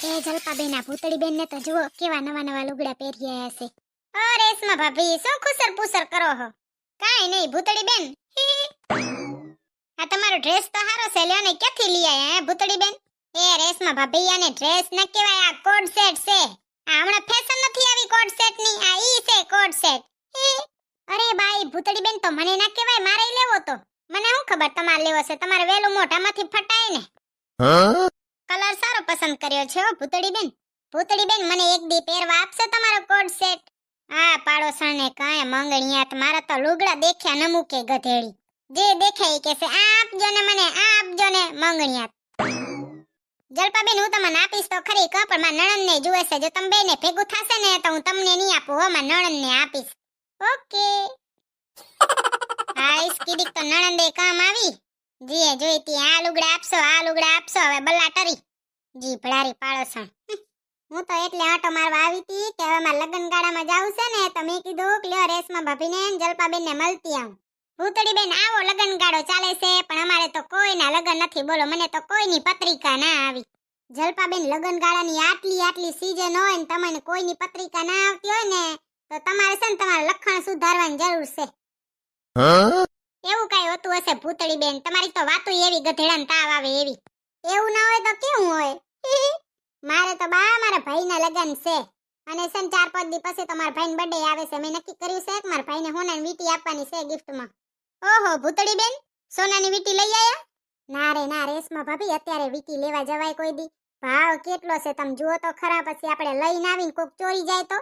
એ જલપાબેન આ ભૂતળીબેન ને તો જુઓ કેવા નવા નવા લુગડા પહેરી આયા છે. ઓ રેશમા ભાભી શું ખુસર પુસર કરો હો? કાઈ નહીં ભૂતળીબેન. આ તમારો ડ્રેસ તો હારો છે, લ્યો ને ક્યાંથી લઈ આયા હે ભૂતળીબેન? એ રેશમા ભાભી આને ડ્રેસ ન કહેવાય, આ કોડ સેટ છે. આ હમણાં ફેશન નથી આવી કોડ સેટ ની, આ ઈ છે કોડ સેટ. અરે બાઈ ભૂતળીબેન તો મને ના કહેવાય, મારે લેવો તો. મને શું ખબર તમારે લેવો છે? તમારે વેલું મોઢામાંથી ફટાય ને. કલર સારો પસંદ કર્યો છે હો ભૂતળીબેન. ભૂતળીબેન મને એક દી પહેરવા આપશે તમારો કોડ સેટ? આ પાડોસણને કાંઈ મંગણિયાત, મારા તો લુગડા દેખ્યા ન મૂકે ગધેડી. જે દેખે ઈ કહેશે આ આપજો ને મને, આ આપજો ને મંગણિયાત. જલપાબેન હું તમને આપીશ તો ખરી કા, પણ મારા નણંદને જુએ છે. જો તમે બેને ભેગું થશે ને તો હું તમને નહીં આપું હો, મારા નણંદને આપીશ. ઓકે. હા ઈસ કીધીક તો નણંદે કામ આવી. જીએ જોઈતી આ લુગડા આપશો, આ લુગડા આપશો, હવે બલ્લા ટરી. જી ભડારી પાડોસણ. હું તો એટલે આટો મારવા આવી હતી કે હવે મારા લગન ગાડામાં જાવું છે ને, તો મેં કીધું કે લ્યો રેશમા ભાભીને જલપાબેનને મળતી આવું. ભૂતળીબેન આવો લગન ગાડો ચાલે છે, પણ અમારે તો કોઈના લગન નથી. બોલો મને તો કોઈની પત્રિકા ના આવી. જલપાબેન લગન ગાડાની આટલી આટલી સીઝન હોય ને તમને કોઈની પત્રિકા ના આવતી હોય ને, તો તમારે છે ને તમારા લખણ સુધારવાની જરૂર છે. એવું કઈ હોતું હશે ભૂતળીબેન? તમારી તો વાતો એવી ગધેડાને તાવ આવે એવી. એવું ના હોય તો કેવું હોય? મારે તો બા મારા ભાઈના લગન છે, અને છે ને 4-5 દી પછી તો મારા ભાઈનો બર્થડે આવે છે. મેં નક્કી કર્યું છે કે મારા ભાઈને સોનાની વીંટી આપવાની છે ગિફ્ટમાં. ઓહો ભૂતળીબેન સોનાની વીંટી લઈ આયા? ના રે ના રેશમા ભાભી, અત્યારે વીંટી લેવા જવાય કોઈ દી? ભાવ કેટલો છે તમે જુઓ તો ખરા, પછી આપણે લઈને આવીને કોક ચોરી જાય તો.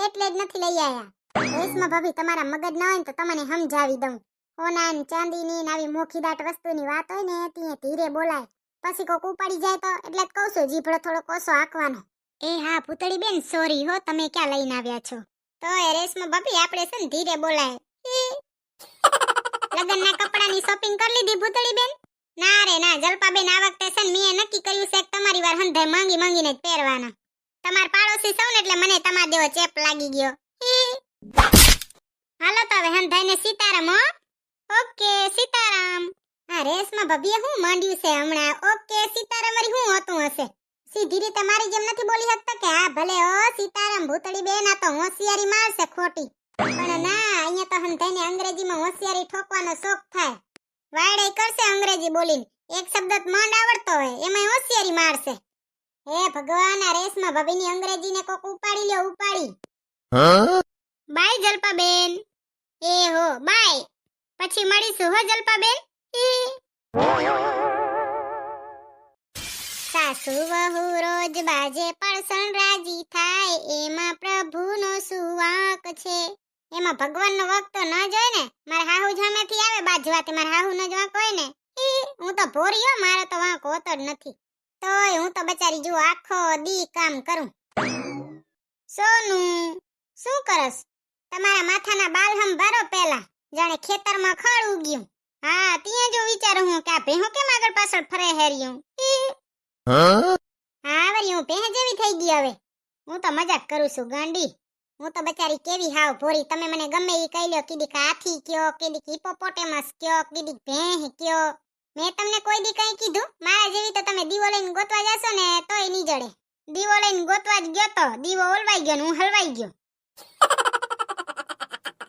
એટલે જ નથી લઈ આયા. રેશમા ભાભી તમારા મગજ ના હોય ને તો તમને સમજાવી દઉં. સોના ને ચાંદીની ને આવી મોખીદાટ વસ્તુની વાત હોય ને ત્યાં ધીરે બોલાય, પછી કોક ઉપાડી જાય તો. એટલે જ કહું છું જીભડો થોડો કોસો આંકવાનો. એ હા ભૂતળીબેન સોરી હો, તમે ક્યાં લઈને આવ્યા છો? તો એ રેશમા ભાભી આપણે છે ને ધીરે બોલાય. લગનના કપડાની શોપિંગ કરી લીધી ભૂતળીબેન? ના રે ના જલપાબેન, આ વખતે છે ને મેં નક્કી કર્યું છે કે તમારી વાર હંધાય માંગી માંગીને જ પહેરવાના. તમાર પાડોશી સૌ ને એટલે મને તમાર જેવો ચેપ લાગી ગયો. હાલો તો હવે હંધાઈને સીતારામ હો. ઓકે સીતારામ. આ રેશમા ભાભીએ શું માંડ્યું છે હમણાં? ઓકે સીતારામ વળી શું હોતું હશે? સીધી રીતે મારી જેમ નથી બોલી શકતા કે હા ભલે ઓ સીતારામ? ભૂતળીબેન આ તો હોશિયારી મારશે ખોટી. પણ ના, અહીંયા તો હંધાઈને અંગ્રેજીમાં હોશિયારી ઠોકવાનો શોખ થાય. વાયડે કરશે અંગ્રેજી બોલીને, એક શબ્દ જ માંડ આવડતો હોય એમાં હોશિયારી મારશે. હે ભગવાન, આ રેશમા ભાભીની અંગ્રેજીને કોક ઉપાડી લ્યો, ઉપાડી. બાય જલપાબેન. એ હો બાય, પછી મળીશું હો જલપાબેન. સાસુ વહુ રોજ બાજે પડસણ રાજી થાય, એમાં પ્રભુનો સુવાક છે. એમાં ભગવાનનો વક તો ન જોય ને. મારા હાહુ જામેથી આવે બાજવાથી, મારા હાહુ ન જ વાંક હોય ને. હું તો ભોરીયો, મારો તો વાંક હોતો જ નથી. તોય હું તો બચારી જો આખો દી કામ કરું. સોનું શું કરસ? તમારા માથાના બાલ હમ ભરો પેલા, જાણે ખેતરમાં ખડ ઉગ્યું. હા ત્યાં જો વિચારું હું કે આ ભેહો કેમ આગળ પાછળ ફરે હેર્યું. હા વળી હું ભેહ જેવી થઈ ગઈ હવે. હું તો મજાક કરું છું ગાંડી. હું તો બચારી કેવી હાવ ભોરી. તમે મને ગમે ઈ કહી લ્યો, કીધીક હાથી કયો, કીધીક હિપોપોટેમસ કયો, કીધીક ભેહ કયો. મેં તમને કોઈ દી કઈ કીધું? મારા જેવી તો તમે દીવો લઈને ગોતવા જાશો ને તોય નહીં જડે. દીવો લઈને ગોતવા જ ગયો તો દીવો ઓલવાઈ ગયો ને હું હલવાઈ ગયો.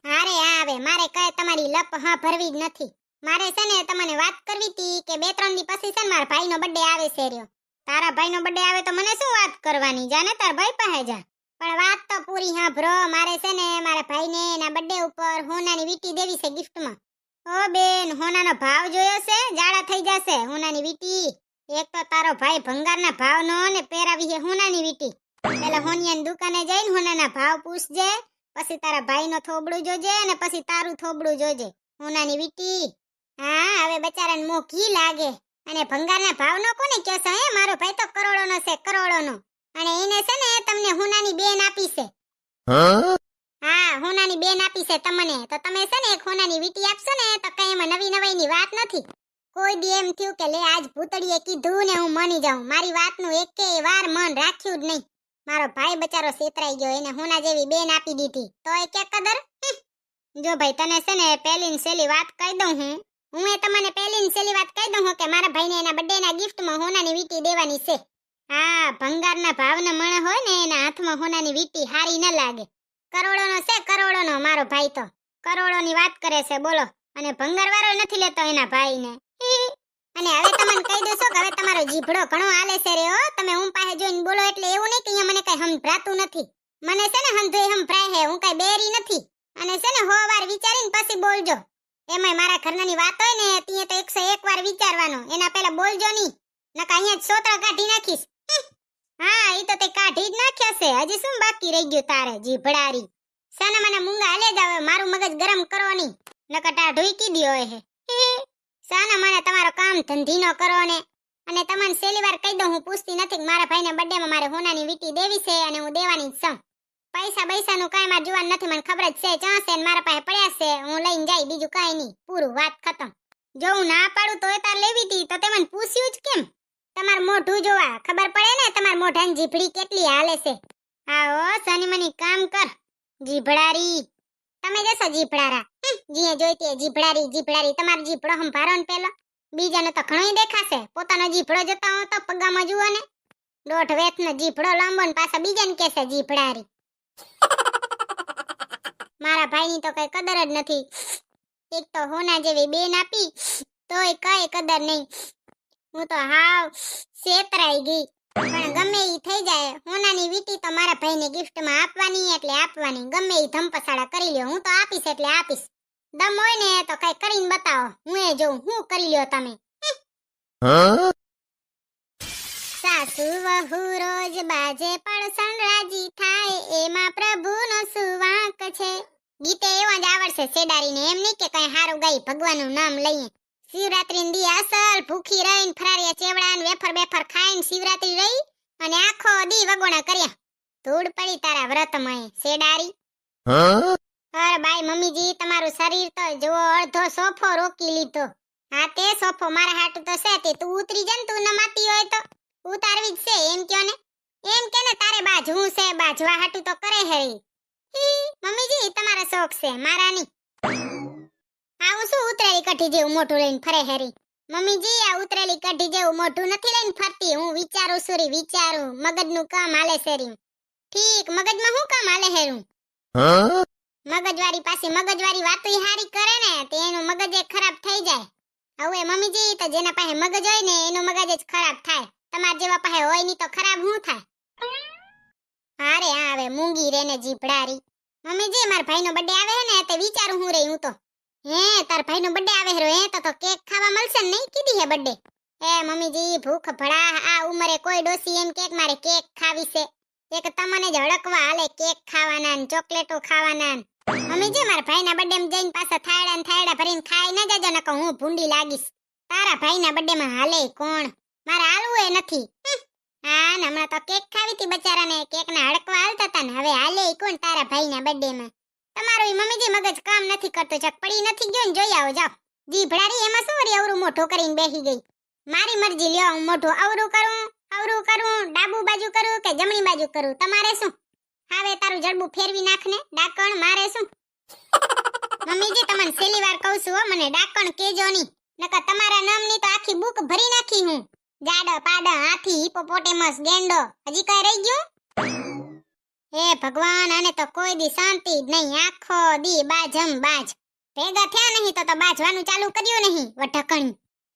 હારે આવે મારે કઈ તમારી લપ હા ભરવી જ નથી. મારે છે ને તમને વાત કરવી હતી કે 2-3 દી પછી છે ને મારા ભાઈનો બર્થડે આવે છે રહ્યો. તારા ભાઈનો બર્થડે આવે તો મને શું વાત કરવાની? જાને તાર ભાઈ પાસે જા. પણ વાત તો પૂરી સાંભળો. મારે છે ને મારા ભાઈને એના બર્થડે ઉપર હોનાની વીંટી દેવી છે ગિફ્ટમાં. ઓ બેન, હોનાનો ભાવ જોયો છે? જાડા થઈ જશે હોનાની વીંટી. એક તો તારો ભાઈ ભંગારના ભાવનો ને પહેરાવી છે હોનાની વીંટી. પેલા હોનિયાની દુકાને જઈને હોનાના ભાવ પૂછજે, પછી તારા ભાઈનો થોબડું જોજે અને પછી તારું થોબડું જોજે. હોનાની વીંટી હા હવે બચારાને મોં ઘી લાગે. અને ભંગારના ભાવનો કોને કહો છો? હે મારો ભાઈ તો કરોડોનો છે, કરોડોનો. અને એને છે ને તમને હોનાની બેન આપી છે. હા હોનાની બેન આપી છે તમને. તો તમે છે ને એક હોનાની વીંટી આપશો ને તો કઈ એમાં નવી નવાઈની વાત નથી. કોઈ દી એમ થયું કે લે આજ ભૂતળીએ કીધું ને હું માની જાઉં. મારી વાતનું એકેય વાર મન રાખ્યું જ નહીં. મારો ભાઈ બચારો છેતરાઈ ગયો, એને હોના જેવી બેન આપી દીધી. તો એ કે કદર. જો ભાઈ તને છે ને પહેલી ને છેલ્લી વાત કહી દઉં હું એ તમને પહેલી ને છેલ્લી વાત કહી દઉં કે મારા ભાઈને એના બર્થડેના ગિફ્ટમાં હોનાની વીંટી દેવાની છે. આ ભંગારના ભાવના મણ હોય ને એના હાથમાં હોનાની વીટી હારી ન લાગે. કરોડોનો છે, કરોડોનો મારો ભાઈ તો કરોડોની વાત કરે છે બોલો. અને ભંગારવાળો નથી લેતો એના ભાઈને. અને હવે તમને કહી દઉં છું કે હવે તમારો જીભડો ઘણો હાલે છે રે. તમે હું પાસે જોઈને બોલો એટલે એવું નહીં કે અહીંયા મને કઈ સંભળાતું નથી. મને છે ને હંધોય સંભળાય હે, હું કઈ બેરી નથી. અને છે ને 100 વાર વિચારીને પછી બોલજો. એમાંય મારા ઘરનાની વાત હોય ને ત્યાં તો 101 વાર વિચારવાનો, એના પહેલા બોલજો નહીં, નકા અહીંયા જ સોતરા કાઢી નાખીશ. હા ઈ તો તે કાઢી જ નાખ્યા છે, હજી શું બાકી રહી ગયું તારે જીભડારી. સાના મને મૂંગા હાલે જ આવે, મારું મગજ ગરમ કરો નહીં, નકા ટાઢુઈ કીધી હોય હે. સાના મને તમારો કામ ધંધીનો કરો ને. અને તમને છેલ્લી વાર કહી દઉં, હું પૂછતી નથી કે મારા ભાઈના બર્થડેમાં મારે હોનાની વીટી દેવી છે અને હું દેવાની જ છું. પૈસા બૈસાનું કાંઈ મારે જોવાનું નથી, મને ખબર જ છે ચાં છે ને મારા પાસે પડ્યા છે, હું લઈને જાય બીજું કાંઈ નહીં, પૂરું વાત ખતમ. જો હું ના પાડું તો તાર લેવી હતી તો તે મને પૂછ્યું જ કેમ? તમારું મોઢું જોવા ખબર પડે ને તમાર મોઢાની જીભડી કેટલી હાલે છે. આવો સની મની કામ કર જીભડારી. તમે જશો જીભડારા, જીએ જોઈતી જીભડારી જીભડારી. તમારો જીભડો સંભારો ને પેલો, બીજાનો તો ઘણોય દેખાશે, પોતાનો જીભડો જતો હો તો પગામાં જુઓ ને. દોઢ વેતનો જીભડો લાંબો ને પાછા બીજાને કહેશે જીભડારી. મારા ભાઈની તો કઈ કદર જ નથી. એક તો હોના જેવી બેન આપી તોય કઈ કદર નહીં. હું તો હાવ છેતરાઈ ગઈ. પણ ગમે ઈ થઈ જાય, હોનાની વીટી તો મારા ભાઈને ગિફ્ટમાં આપવાની એટલે આપવાની. ગમે ઈ ધમપસાડા કરી લ્યો, હું તો આપીશ એટલે આપીશ. દમ હોય ને તો કઈ કરીને બતાવો, હું એ જોઉં હું કરી લ્યો તમે. સાસુ વહુ રોજ બાજે પડસણ રાજી થાય, એમાં પ્રભુનો સુવાંક છે. ગીતે એવા જ આવડશે સેડારીને, એમ નહીં કે કઈ હારું ગાઈ ભગવાનનું નામ લઈએ. શિવરાત્રી દી અસલ ભૂખી રહીને ફરારિયા ચેવડા ને વેફર બેફર ખાઈને શિવરાત્રી રહી અને આખો દી વગોણા કર્યા. ધૂળ પડી તારા વ્રતમાં સેડારી. અરે બાઈ મમ્મીજી, તમારું શરીર તો જો અડધો સોફો રોકી લીધો. હા તે સોફો મારા હાટું તો છે, તે તું ઉતરી જા ને, તું નમાતી હોય તો ઉતારવી જ છે એમ કયો ને. એમ કે ને તારે બાજવું છે, બાજવા હાટું તો કરે હે. મમ્મીજી તમારા શોખ છે, મારા નહીં. આવું શું ઉતરેલી કઢી જેવું મોઢું લઈને ફરે હેરી? મમ્મીજી આ ઉતરેલી કઢી જેવું મોઢું નથી લઈને ફરતી, હું વિચારું સુરી વિચારું, મગજનું કામ હાલે સેરી. ઠીક, મગજમાં શું કામ હાલે હેરું? મગજવારી પાસે મગજવારી વાતોય હારી કરે ને તે એનું મગજ એ ખરાબ થઈ જાય. હવે મમ્મીજી તો જેના પાસે મગજ હોય ને એનું મગજ જ ખરાબ થાય, તમાર જેવા પાસે હોય ની તો ખરાબ શું થાય? અરે આવે મૂંગી રે ને જીભડારી. મમ્મીજી મારા ભાઈનો બર્થડે આવે હે ને તે વિચારું હું રે. હું તો હે તાર ભાઈનો બર્થડે આવે હેરો, હે તો કેક ખાવા મળશે ને? નહીં કીધી હે બર્થડે. એ મમ્મીજી ભૂખ ભડા આ ઉંમરે કોઈ ડોસી એમ કેક મારે કેક ખાવી છે. એક તમને જ હડકવા હાલે કેક ખાવાના ને ચોકલેટો ખાવાના. મમ્મીજી મારા ભાઈના બર્થડે માં જઈને પાછા થાળા ને થાળા ભરીને ખાઈ ન જજો, નકર હું ભૂંડી લાગીશ. તારા ભાઈના બર્થડે માં હાલે કોણ? મારે હાલવું એ નથી. હા ને હમણાં તો કેક ખાવી હતી બચારાને, કેક ના હડકવા હાલતા હતા ને, હવે હાલે કોણ તારા ભાઈના બર્થડે માં? તમારું મમ્મીજી મગજ કામ નથી કરતો, ચક પડી નથી ગયો ને જોઈ આવો જાવ. જીભડારી એમાં શું વળી અવરું મોઢું કરીને બેસી ગઈ? મારી મરજી લ્યો, હું મોઢું અવરું કરું, ડાબુ બાજુ કરું કે જમણી બાજુ કરું, તમારે શું? હવે તારું જડબું ફેરવી નાખ ને ડાકણ, મારે શું? મમ્મીજી તમને છેલ્લી વાર કહું છું, મને ડાકણ કેજો નહીં, નકર તમારા નામની તો આખી બુક ભરી નાખી હું. જાડા પાડા હાથી હિપોપોટેમસ ગેંડો, હજી કઈ રહી ગયું? હે ભગવાન, આને તો કોઈ દી શાંતિ જ નહીં, આખો દી બાજમ બાજ. ભેગા થયા નહીં તો બાજવાનું ચાલુ કર્યું નહીં.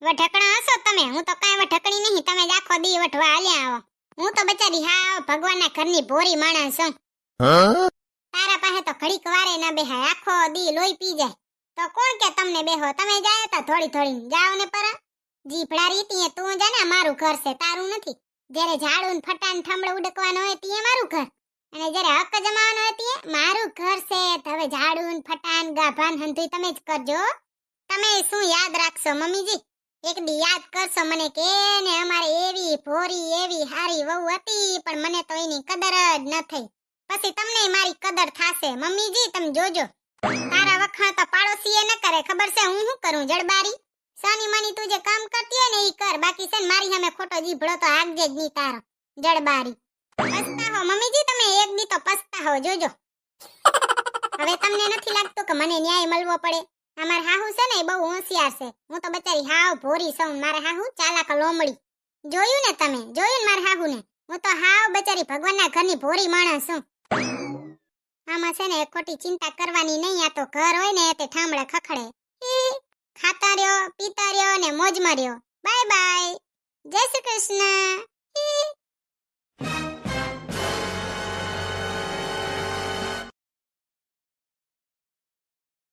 વઢકણા હશો તમે, હું તો કાંઈ વઢકણી નહીં, તમે જ આખો દી વઢવા હાલ્યા આવો. હું તો બચારી હાવ ભગવાનના ઘરની ભોરી માણસ છું. તારા પાસે તો ઘડીક વારે ના બેહાય, આખો દી લોહી પી જાય. તો કોણ કે તમને બેહો? તમે જાય તો થોડી થોડી જાઓ ને પર. જીભડા રીતી તું જા ને, મારું ઘર છે તારું નથી. જ્યારે ઝાડુ ને ફટાન ઠમડે ઉડકવાનો હોય તે મારું ઘર, અને જ્યારે હક જમાવાનો હોય તે મારું ઘર છે. હવે ઝાડુ ને ફટાન ગાભાન હંધુય તમે જ કરજો. તમે શું યાદ રાખશો મમ્મીજી? એક દી યાદ કરશો મને કે ને અમારે એવી ભોરી એવી હારી વહુ હતી, પણ મને તો એની કદર જ ન થઈ. પછી તમને મારી કદર થાશે મમ્મીજી, તમે જોજો. તારા વખાણ તો પાડોશીએ ન કરે, ખબર છે હું શું કરું? જડબારી સાની માની તું જે કામ કરતી હોય ને ઈ કર, બાકી છે ને મારી સામે ખોટો જીભડો તો આગજે જ નહીં તારો. જડબારી પસ્તાહો મમ્મીજી, તમે એક દી તો પસ્તાહો જોજો. હવે તમને નથી લાગતું કે મને ન્યાય મળવો પડે? અમાર હાહુ છે ને એ બહુ હોશિયાર છે, હું તો બચારી હાવ ભોરી છું. મારા હાહુ ચાલાક લોમડી. જોયું ને તમે, જોયું ને મારા હાહુને. હું તો હાવ બચારી ભગવાનના ઘરની ભોરી માણસ છું. આમાં છે ને ખોટી ચિંતા કરવાની નહીં. આ તો ઘર હોય ને તે ઠામડે ખખડે. ખાતા રહ્યો, પીતા રહ્યો ને મોજમાં રહ્યો. Bye bye. જય શ્રી કૃષ્ણ.